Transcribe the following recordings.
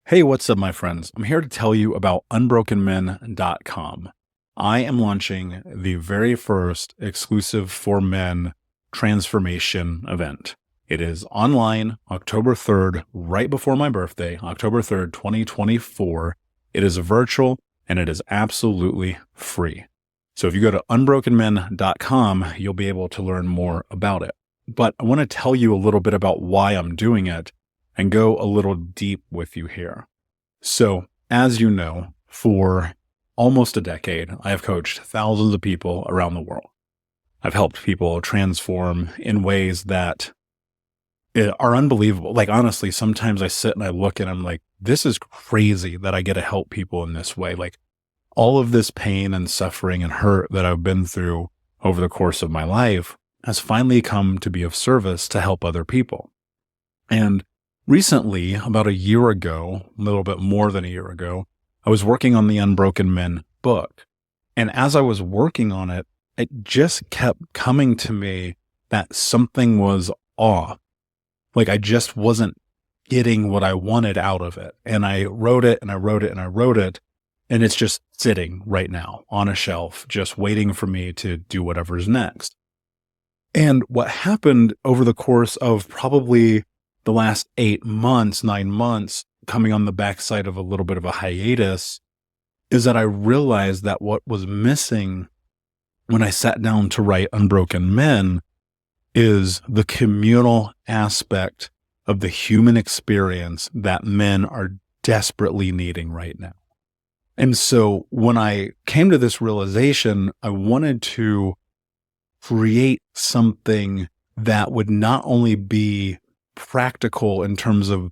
Hey, what's up, my friends? I'm here to tell you about unbrokenmen.com. I am launching the very first exclusive for men transformation event. It is online October 3rd, right before my birthday, October 3rd, 2024. It is virtual and it is absolutely free. So if you go to unbrokenmen.com, you'll be able to learn more about it. But I want to tell you a little bit about why I'm doing it and go a little deep with you here. So, as you know, for almost a decade, I have coached thousands of people around the world. I've helped people transform in ways that are unbelievable. Like, honestly, sometimes I sit and I look and I'm like, this is crazy that I get to help people in this way. Like, all of this pain and suffering and hurt that I've been through over the course of my life has finally come to be of service to help other people. And recently, about a year ago, a little bit more than a year ago, I was working on the Unbroken Men book. And as I was working on it, it just kept coming to me that something was off. Like I just wasn't getting what I wanted out of it. And I wrote it and I wrote it and I wrote it. And it's just sitting right now on a shelf, just waiting for me to do whatever's next. And what happened over the course of probably the last 8 months, 9 months, coming on the backside of a little bit of a hiatus, is that I realized that what was missing when I sat down to write Unbroken Men is the communal aspect of the human experience that men are desperately needing right now. And so when I came to this realization, I wanted to create something that would not only be practical in terms of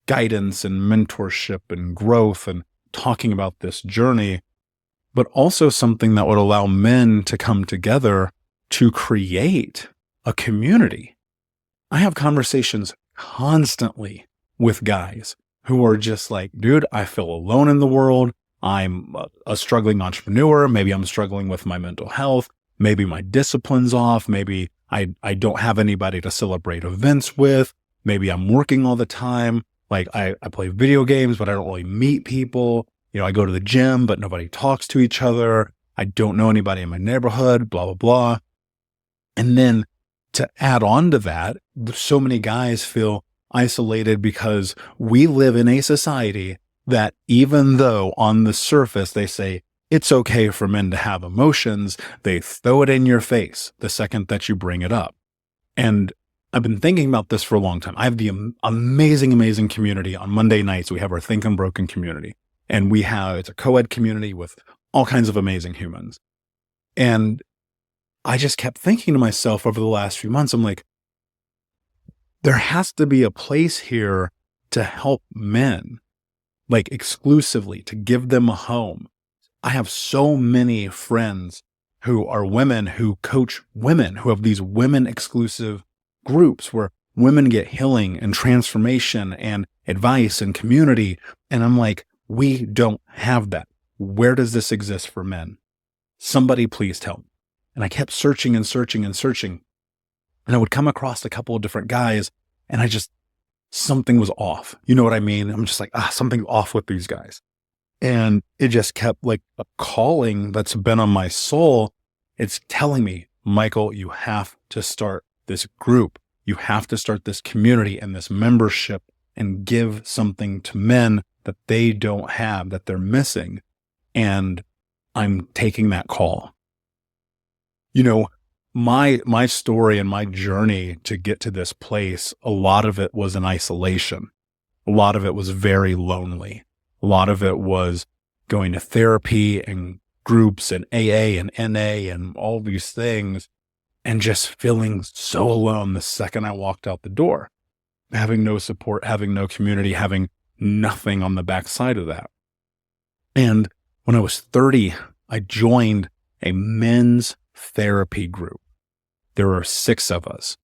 guidance and mentorship and growth and talking about this journey, but also something that would allow men to come together to create a community. I have conversations constantly with guys who are just like, dude, I feel alone in the world. I'm a struggling entrepreneur. Maybe I'm struggling with my mental health. Maybe my discipline's off. Maybe I don't have anybody to celebrate events with. Maybe I'm working all the time. Like I play video games, but I don't really meet people. You know, I go to the gym, but nobody talks to each other. I don't know anybody in my neighborhood, blah, blah, blah. And then to add on to that, so many guys feel isolated because we live in a society that even though on the surface they say it's okay for men to have emotions, they throw it in your face the second that you bring it up. And I've been thinking about this for a long time. I have the amazing, amazing community on Monday nights. We have our Think Unbroken community, and it's a co-ed community with all kinds of amazing humans. And I just kept thinking to myself over the last few months, I'm like, there has to be a place here to help men, like exclusively, to give them a home. I have so many friends who are women who coach women, who have these women exclusive groups where women get healing and transformation and advice and community. And I'm like, we don't have that. Where does this exist for men? Somebody please tell me. And I kept searching and searching and searching. And I would come across a couple of different guys and something was off. You know what I mean? I'm just like, something's off with these guys. And it just kept like a calling that's been on my soul. It's telling me, Michael, you have to start this group. You have to start this community and this membership and give something to men that they don't have, that they're missing. And I'm taking that call. You know, my story and my journey to get to this place, a lot of it was in isolation. A lot of it was very lonely. A lot of it was going to therapy and groups and AA and NA and all these things and just feeling so alone the second I walked out the door, having no support, having no community, having nothing on the backside of that. And when I was 30, I joined a men's therapy group. There were 6 of us,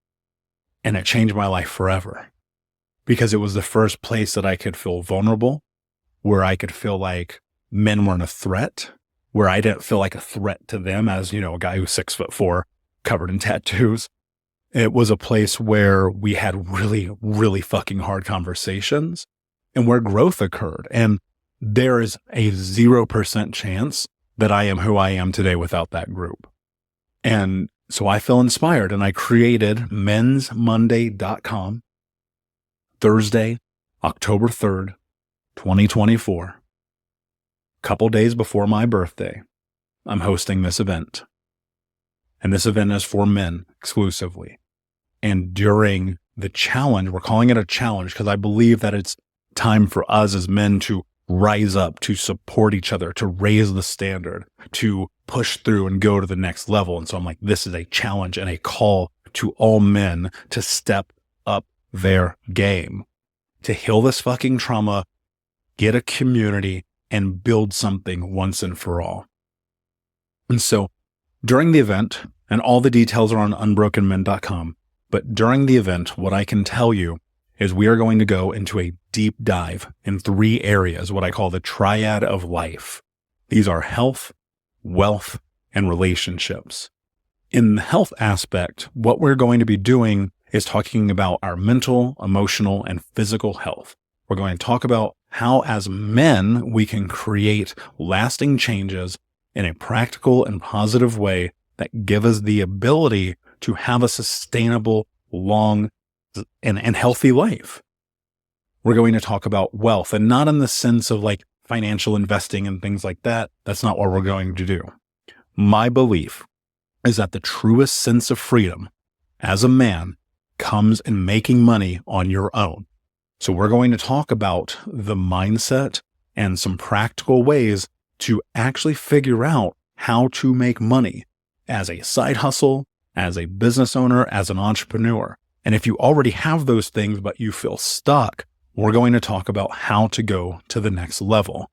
and it changed my life forever because it was the first place that I could feel vulnerable, where I could feel like men weren't a threat, where I didn't feel like a threat to them as, a guy who's 6'4", covered in tattoos. It was a place where we had really, really fucking hard conversations. and where growth occurred. And there is a 0% chance that I am who I am today without that group. And so I felt inspired and I created mensmonday.com Thursday, October 3rd, 2024. A couple days before my birthday, I'm hosting this event. And this event is for men exclusively. And during the challenge, we're calling it a challenge because I believe that it's time for us as men to rise up, to support each other, to raise the standard, to push through and go to the next level. And so I'm like, this is a challenge and a call to all men to step up their game, to heal this fucking trauma, get a community, and build something once and for all. And so during the event, and all the details are on unbrokenmen.com, but during the event, what I can tell you is we are going to go into a deep dive in 3 areas, what I call the Triad of life. These are health, wealth, and relationships. In the health aspect, what we're going to be doing is talking about our mental, emotional, and physical health. We're going to talk about how as men, we can create lasting changes in a practical and positive way that give us the ability to have a sustainable, long, and healthy life. We're going to talk about wealth, and not in the sense of like financial investing and things like that. That's not what we're going to do. My belief is that the truest sense of freedom as a man comes in making money on your own. So we're going to talk about the mindset and some practical ways to actually figure out how to make money as a side hustle, as a business owner, as an entrepreneur. And if you already have those things, but you feel stuck, we're going to talk about how to go to the next level.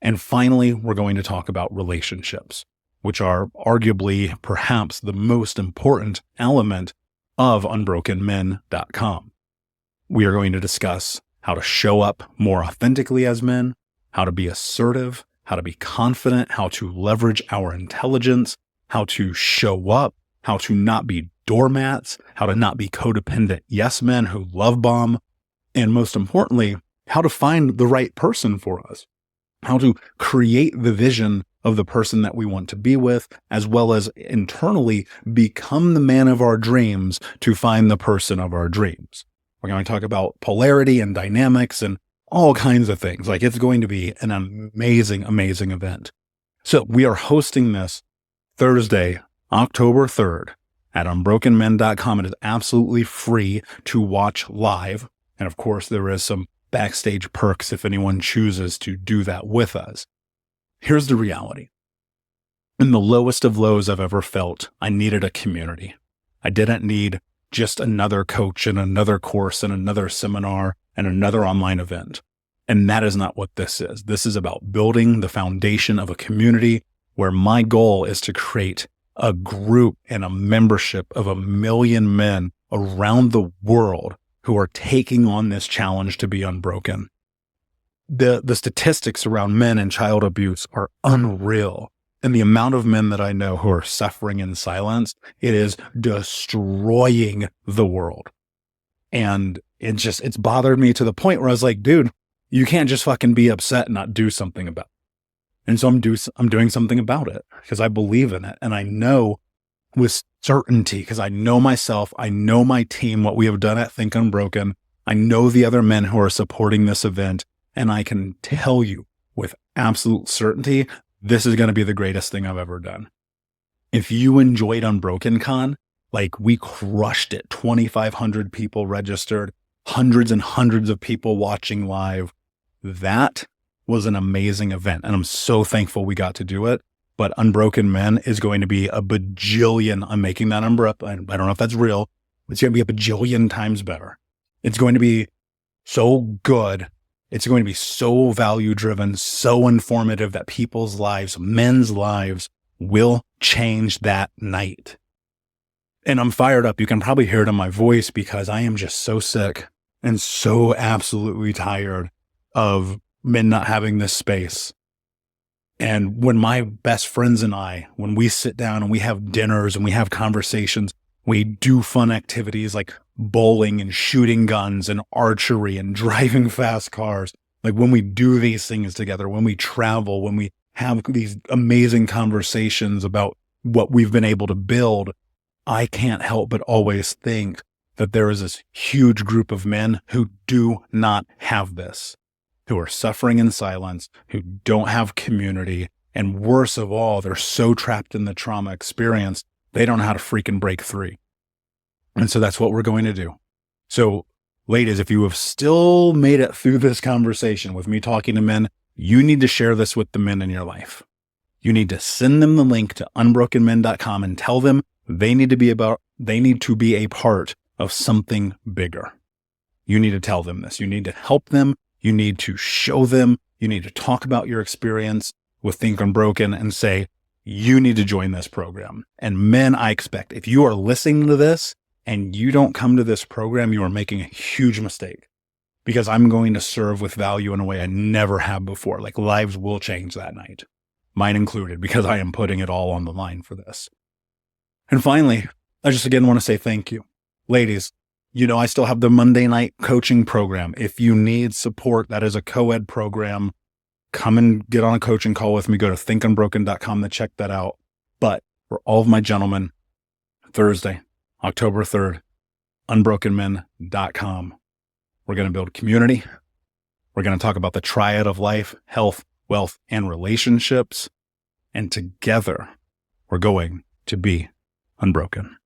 And finally, we're going to talk about relationships, which are arguably perhaps the most important element of unbrokenmen.com. We are going to discuss how to show up more authentically as men, how to be assertive, how to be confident, how to leverage our intelligence, how to show up, how to not be doormats, how to not be codependent yes men who love bomb, and most importantly, how to find the right person for us, how to create the vision of the person that we want to be with, as well as internally become the man of our dreams to find the person of our dreams. We're going to talk about polarity and dynamics and all kinds of things. Like, it's going to be an amazing, amazing event. So we are hosting this Thursday, October 3rd at unbrokenmen.com. It is absolutely free to watch live. And of course, there is some backstage perks if anyone chooses to do that with us. Here's the reality. In the lowest of lows I've ever felt, I needed a community. I didn't need just another coach and another course and another seminar and another online event. And that is not what this is. This is about building the foundation of a community where my goal is to create a group and a membership of 1 million men around the world who are taking on this challenge to be unbroken. The statistics around men and child abuse are unreal. And the amount of men that I know who are suffering in silence, it is destroying the world. And it's bothered me to the point where I was like, dude, you can't just fucking be upset and not do something about it. And so I'm doing something about it because I believe in it. And I know with certainty, because I know myself, I know my team, what we have done at Think Unbroken. I know the other men who are supporting this event. And I can tell you with absolute certainty, this is going to be the greatest thing I've ever done. If you enjoyed Unbroken Con, like, we crushed it. 2,500 people registered, hundreds and hundreds of people watching live. That was an amazing event. And I'm so thankful we got to do it. But Unbroken Men is going to be a bajillion. I'm making that number up. I don't know if that's real. It's going to be a bajillion times better. It's going to be so good. It's going to be so value driven, so informative that people's lives, men's lives, will change that night. And I'm fired up. You can probably hear it in my voice because I am just so sick and so absolutely tired of men not having this space. And when my best friends and I, when we sit down and we have dinners and we have conversations, we do fun activities like bowling and shooting guns and archery and driving fast cars, like when we do these things together, when we travel, when we have these amazing conversations about what we've been able to build, I can't help but always think that there is this huge group of men who do not have this, who are suffering in silence, who don't have community, and worse of all, they're so trapped in the trauma experience, they don't know how to freaking break free. And so that's what we're going to do. So, ladies, if you have still made it through this conversation with me talking to men, you need to share this with the men in your life. You need to send them the link to unbrokenmen.com and tell them they need to be a part of something bigger. You need to tell them this. You need to help them. You need to show them. You need to talk about your experience with Think Unbroken and say, you need to join this program. And men, I expect if you are listening to this and you don't come to this program, you are making a huge mistake, because I'm going to serve with value in a way I never have before. Like, lives will change that night, mine included, because I am putting it all on the line for this. And finally, I just again want to say thank you. Ladies, I still have the Monday night coaching program. If you need support, that is a co-ed program. Come and get on a coaching call with me. Go to thinkunbroken.com to check that out. But for all of my gentlemen, Thursday, October 3rd, unbrokenmen.com. We're going to build community. We're going to talk about the triad of life, health, wealth, and relationships. And together, we're going to be unbroken.